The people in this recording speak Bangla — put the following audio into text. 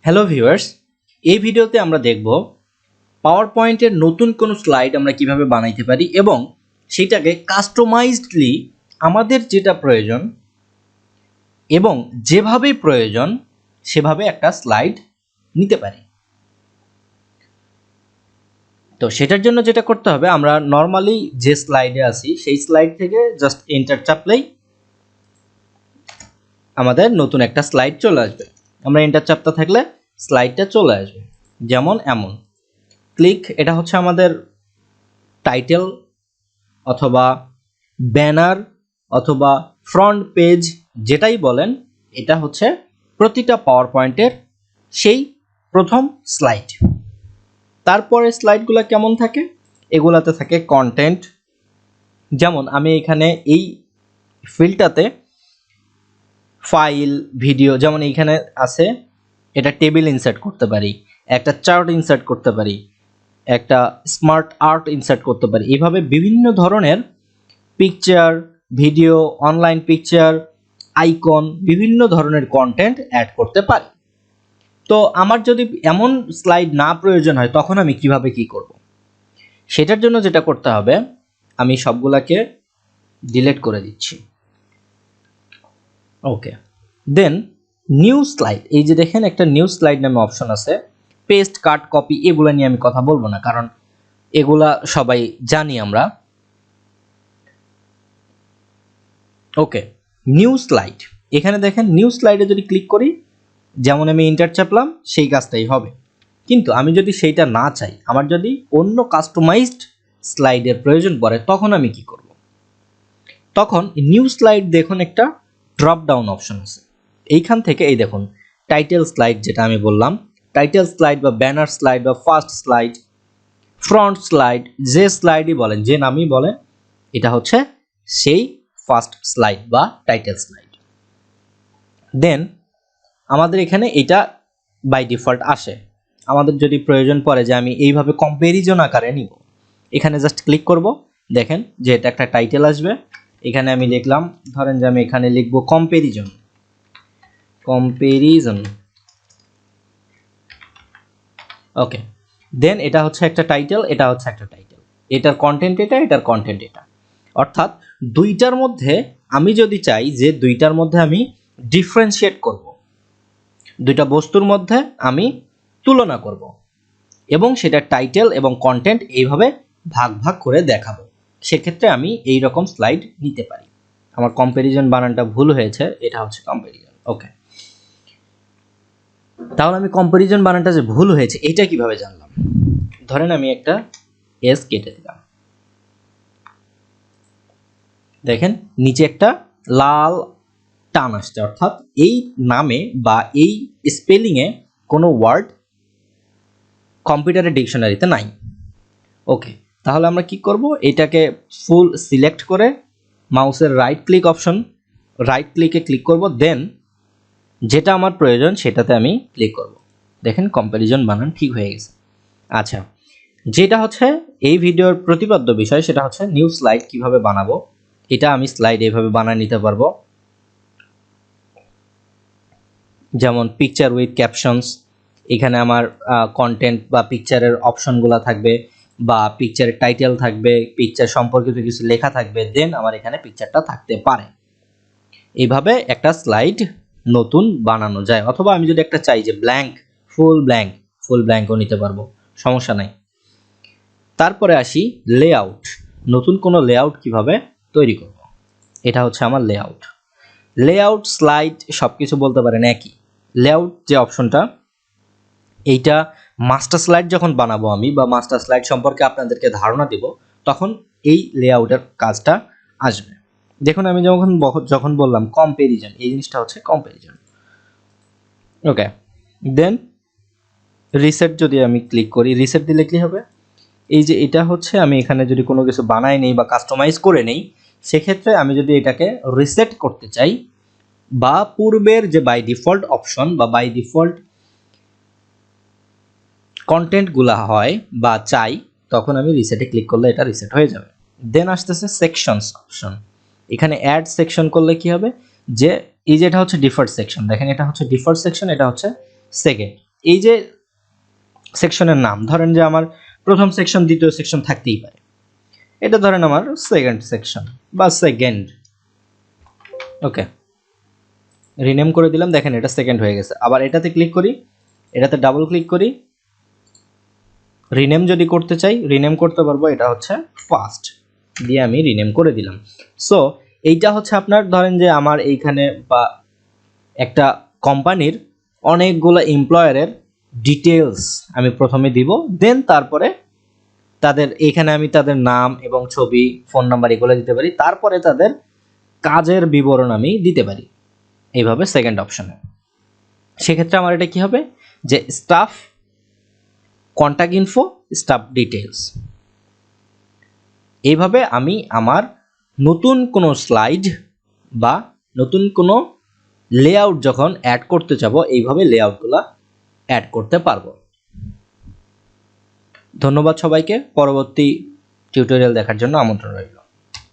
হ্যালো ভিউয়ার্স, এই ভিডিওতে আমরা দেখব পাওয়ার পয়েন্টের নতুন কোনো স্লাইড আমরা কিভাবে বানাইতে পারি এবং সেটাকে কাস্টমাইজডলি আমাদের যেটা প্রয়োজন এবং যেভাবে প্রয়োজন সেভাবে একটা স্লাইড নিতে পারি। তো সেটার জন্য যেটা করতে হবে, আমরা নর্মালি যে স্লাইডে আছি সেই স্লাইড থেকে জাস্ট এন্টার চাপলেই আমাদের নতুন একটা স্লাইড চলে আসবে। আমরা এন্টার চাপতে থাকলে স্লাইডটা চলে আসবে, যেমন এমন ক্লিক। এটা হচ্ছে আমাদের টাইটেল অথবা ব্যানার অথবা ফ্রন্ট পেজ, যেটাই বলেন, এটা হচ্ছে প্রতিটা পাওয়ার পয়েন্টের সেই প্রথম স্লাইড। তারপরে স্লাইডগুলো কেমন থাকে, এগুলাতে থাকে কন্টেন্ট। যেমন আমি এখানে এই ফিল্ডটাতে ফাইল ভিডিও, যেমন এইখানে আছে, এটা টেবিল ইনসার্ট করতে পারি, একটা চার্ট ইনসার্ট করতে পারি, একটা স্মার্ট আর্ট ইনসার্ট করতে পারি। এইভাবে বিভিন্ন ধরনের picture, video, online picture, icon, বিভিন্ন ধরনের কন্টেন্ট অ্যাড করতে পারি। তো আমার যদি এমন স্লাইড না প্রয়োজন হয়, তখন আমি কিভাবে কি করব? সেটার জন্য যেটা করতে হবে, আমি সবগুলাকে ডিলিট করে দিচ্ছি। ওকে, দেন নিউ স্লাইড, এই যে দেখেন একটা নিউ স্লাইড নামে অপশন আছে। পেস্ট, কাট, কপি এগুলা নিয়ে আমি কথা বলবো না, কারণ এগুলা সবাই জানি আমরা। ওকে, নিউ স্লাইড, এখানে দেখেন নিউ স্লাইডে যদি ক্লিক করি, যেমন আমি এন্টার চাপলাম, সেই কাজটাই হবে। কিন্তু আমি যদি সেইটা না চাই, আমার যদি অন্য কাস্টমাইজড স্লাইডের প্রয়োজন পড়ে, তখন আমি কি করব? তখন নিউ স্লাইড দেখুন একটা ড্রপ ডাউন অপশন আছে। এইখান থেকে এই দেখুন টাইটেল স্লাইড, যেটা আমি বললাম, টাইটেল স্লাইড বা ব্যানার স্লাইড বা ফার্স্ট স্লাইড, ফ্রন্ট স্লাইড, যে স্লাইডই বলেন, যে নামই বলেন, এটা হচ্ছে সেই ফার্স্ট স্লাইড বা টাইটেল স্লাইড। দেন আমাদের এখানে এটা বাই ডিফল্ট আসে। আমাদের যদি প্রয়োজন পড়ে যে আমি এইভাবে কম্প্যারিজন আকারে নিব, এখানে জাস্ট ক্লিক করব। দেখেন যে এটা একটা টাইটেল আসবে। এখানে আমি লিখলাম, ধরেন যে আমি এখানে লিখব কম্প্যারিজন। ওকে, দেন এটা হচ্ছে একটা টাইটেল, এটা হচ্ছে একটা টাইটেল, এটার কন্টেন্ট এটা, এটার কন্টেন্ট এটা। অর্থাৎ দুইটার মধ্যে আমি যদি চাই যে দুইটার মধ্যে আমি ডিফারেন্সিয়েট করব, দুইটা বস্তুর মধ্যে আমি তুলনা করব, এবং সেটা টাইটেল এবং কন্টেন্ট এইভাবে ভাগ ভাগ করে দেখাবো, সেক্ষেত্রে আমি এই রকম স্লাইড নিতে পারি। আমার কম্প্যারিজন বানানটা ভুল হয়েছে, এটা হচ্ছে কম্প্যারিজন। ওকে, তাহলে আমি কম্প্যারিজন বানানটা যে ভুল হয়েছে এটা কিভাবে জানলাম? ধরেন আমি একটা এস কেটে দিলাম, দেখেন নিচে একটা লাল টান আসছে, অর্থাৎ এই নামে বা এই স্পেলিংয়ে কোনো ওয়ার্ড কম্পিউটারের ডিকশনারিতে নাই। ওকে, তাহলে আমরা কি করব? এটাকে ফুল সিলেক্ট করে মাউসের রাইট ক্লিকে ক্লিক করব, দেন যেটা আমার প্রয়োজন সেটাতে আমি ক্লিক করব। দেখেন কম্প্যারিজন বানান ঠিক হয়ে গেছে। আচ্ছা, যেটা হচ্ছে এই ভিডিওর প্রতিপাদ্য বিষয়, সেটা হচ্ছে নিউ স্লাইড কিভাবে বানাবো। এটা আমি স্লাইড এইভাবে বানিয়ে নিতে পারবো, যেমন পিকচার উইথ ক্যাপশনস। এখানে আমার কন্টেন্ট বা পিকচারের অপশনগুলো থাকবে, বা পিকচারের টাইটেল থাকবে, পিকচার সম্পর্কিত কিছু লেখা থাকবে, দেন আমার এখানে পিকচারটা থাকতে পারে। এইভাবে একটা স্লাইড নতুন বানানো যায়। অথবা আমি যদি একটা চাই যে ফুল ব্ল্যাঙ্কও নিতে পারবো, সমস্যা নাই। তারপরে আসি লেআউট। নতুন কোনো লেআউট কিভাবে তৈরি করব, এটা হচ্ছে আমার লেআউট স্লাইড সব কিছু বলতে পারেন একই। লেআউট যে অপশনটা, এইটা মাস্টার স্লাইড যখন বানাবো আমি, বা মাস্টার স্লাইড সম্পর্কে আপনাদেরকে ধারণা দেব, তখন এই লেআউটের কাজটা আসবে। দেখুন আমি যখন বললাম কম্প্যারিজন, এই জিনিসটা হচ্ছে কম্প্যারিজন। ওকে, দেন রিসেট যদি আমি ক্লিক করি, রিসেট দিলে কি হবে? এই যে এটা হচ্ছে, আমি এখানে যদি কোনো কিছু বানাই নেই বা কাস্টমাইজ করে নেই, সেক্ষেত্রে আমি যদি এটাকে রিসেট করতে চাই, বা পূর্বের যে বাই ডিফল্ট অপশন বা বাই ডিফল্ট কন্টেন্টগুলো হয় বা চাই, তখন আমি রিসেটে ক্লিক করলে এটা রিসেট হয়ে যাবে। দেন আসতেছে সেকশনস অপশন। এখানে অ্যাড সেকশন করলে কি হবে, যে এই যে এটা হচ্ছে ডিফল্ট সেকশন, দেখেন এটা হচ্ছে ডিফল্ট সেকশন, এটা হচ্ছে এই যে সেকশনের নাম, ধরেন যে আমার প্রথম সেকশন দ্বিতীয় সেকশন থাকতেই পারে, এটা ধরেন আমার সেকেন্ড সেকশন বা সেকেন্ড। ওকে, রিনেম করে দিলাম, দেখেন এটা সেকেন্ড হয়ে গেছে। আবার এটাতে ক্লিক করি, এটাতে ডাবল ক্লিক করি, রিনেম যদি করতে চাই রিনেম করতে পারবো, এটা হচ্ছে ফার্স্ট দিয়ে আমি রিনেম করে দিলাম। সো এইটা হচ্ছে আপনার ধরেন যে আমার এইখানে বা একটা কোম্পানির অনেকগুলো এমপ্লয়ারের ডিটেলস আমি প্রথমে দিব, দেন তারপরে তাদের এখানে আমি তাদের নাম এবং ছবি, ফোন নাম্বার এগুলো দিতে পারি, তারপরে তাদের কাজের বিবরণ আমি দিতে পারি এইভাবে সেকেন্ড অপশনে। সেক্ষেত্রে আমার এটা কি হবে যে staff contact info, staff details. এইভাবে আমি আমার নতুন কোনো স্লাইড বা নতুন কোনো লেআউট যখন অ্যাড করতে যাব, এইভাবে লেআউটগুলো অ্যাড করতে পারবো। ধন্যবাদ সবাইকে, পরবর্তী টিউটোরিয়াল দেখার জন্য আমন্ত্রণ রইল।